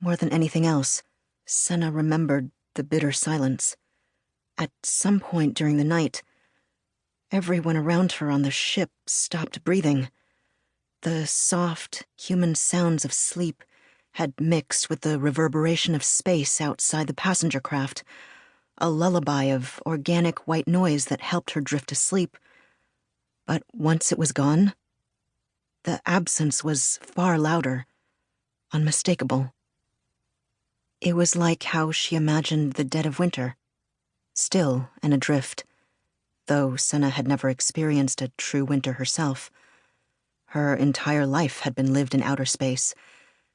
More than anything else, Senna remembered the bitter silence. At some point during the night, everyone around her on the ship stopped breathing. The soft, human sounds of sleep had mixed with the reverberation of space outside the passenger craft, a lullaby of organic white noise that helped her drift to sleep. But once it was gone, the absence was far louder, unmistakable. It was like how she imagined the dead of winter, still and adrift, though Senna had never experienced a true winter herself. Her entire life had been lived in outer space,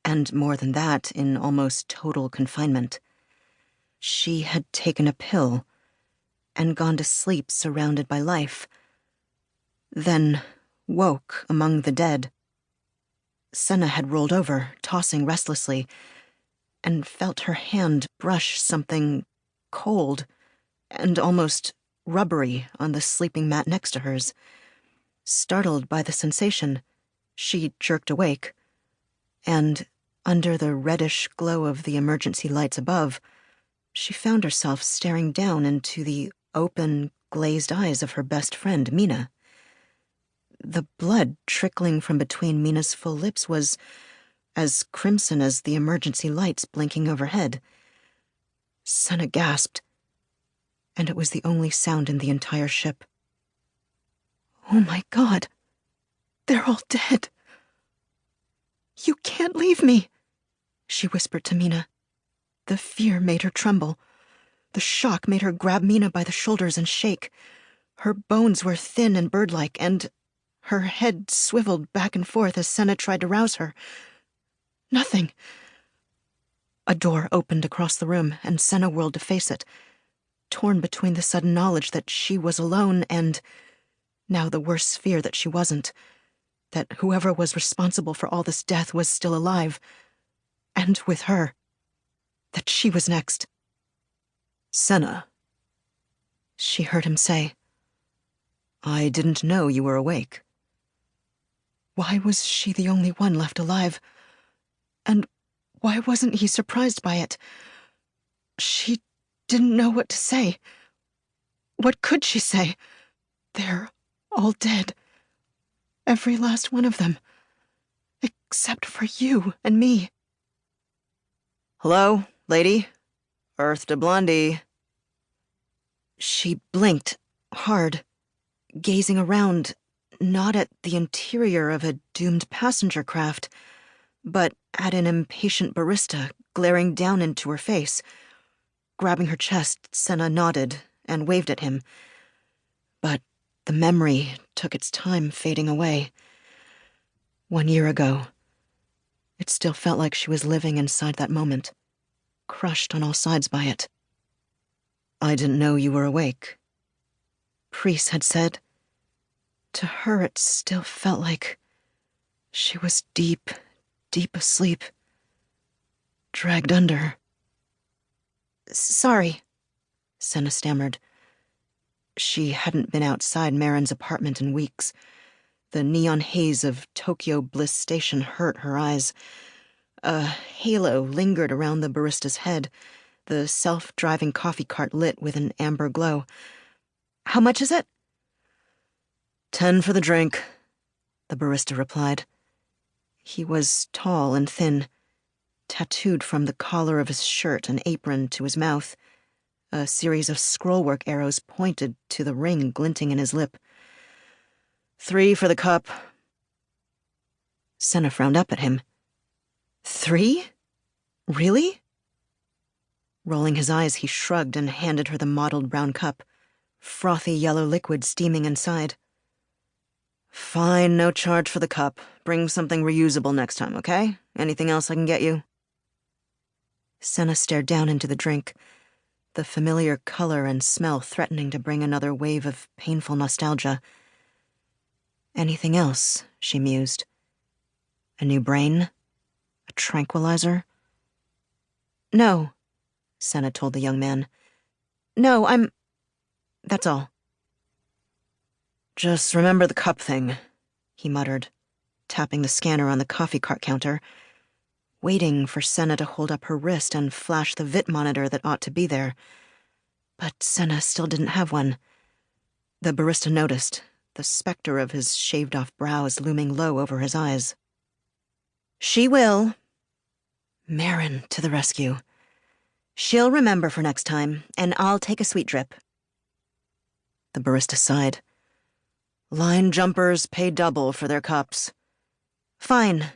and more than that, in almost total confinement. She had taken a pill and gone to sleep surrounded by life, then woke among the dead. Senna had rolled over, tossing restlessly, and felt her hand brush something cold and almost rubbery on the sleeping mat next to hers. Startled by the sensation, she jerked awake, and under the reddish glow of the emergency lights above, she found herself staring down into the open, glazed eyes of her best friend, Mina. The blood trickling from between Mina's full lips was as crimson as the emergency lights blinking overhead. Senna gasped, and it was the only sound in the entire ship. "Oh my God, they're all dead. You can't leave me," she whispered to Mina. The fear made her tremble. The shock made her grab Mina by the shoulders and shake. Her bones were thin and bird-like, and her head swiveled back and forth as Senna tried to rouse her. Nothing. A door opened across the room, and Senna whirled to face it, torn between the sudden knowledge that she was alone and, now the worse fear that she wasn't, that whoever was responsible for all this death was still alive, and with her, that she was next. "Senna," she heard him say. "I didn't know you were awake." Why was she the only one left alive? And why wasn't he surprised by it? She didn't know what to say. What could she say? They're all dead. Every last one of them. Except for you and me. "Hello, lady? Earth to Blondie." She blinked, hard, gazing around, not at the interior of a doomed passenger craft, but at an impatient barista glaring down into her face. Grabbing her chest, Senna nodded and waved at him. But the memory took its time fading away. 1 year ago, it still felt like she was living inside that moment, crushed on all sides by it. "I didn't know you were awake," Priest had said. To her, it still felt like she was deep, deep asleep, dragged under. "Sorry," Senna stammered. She hadn't been outside Maren's apartment in weeks. The neon haze of Tokyo Bliss Station hurt her eyes. A halo lingered around the barista's head, the self-driving coffee cart lit with an amber glow. "How much is it?" "10 for the drink," the barista replied. He was tall and thin, tattooed from the collar of his shirt and apron to his mouth. A series of scrollwork arrows pointed to the ring glinting in his lip. "3 for the cup." Senna frowned up at him. 3? Really? Rolling his eyes, he shrugged and handed her the mottled brown cup, frothy yellow liquid steaming inside. "Fine, no charge for the cup. Bring something reusable next time, okay? Anything else I can get you?" Senna stared down into the drink, the familiar color and smell threatening to bring another wave of painful nostalgia. Anything else, she mused. A new brain? A tranquilizer? "No," Senna told the young man. "No, that's all." "Just remember the cup thing," he muttered, tapping the scanner on the coffee cart counter. waiting for Senna to hold up her wrist and flash the VIT monitor that ought to be there. But Senna still didn't have one. The barista noticed, the specter of his shaved-off brows looming low over his eyes. "She will." Marin to the rescue. "She'll remember for next time, and I'll take a sweet drip." The barista sighed. "Line jumpers pay double for their cups." "Fine.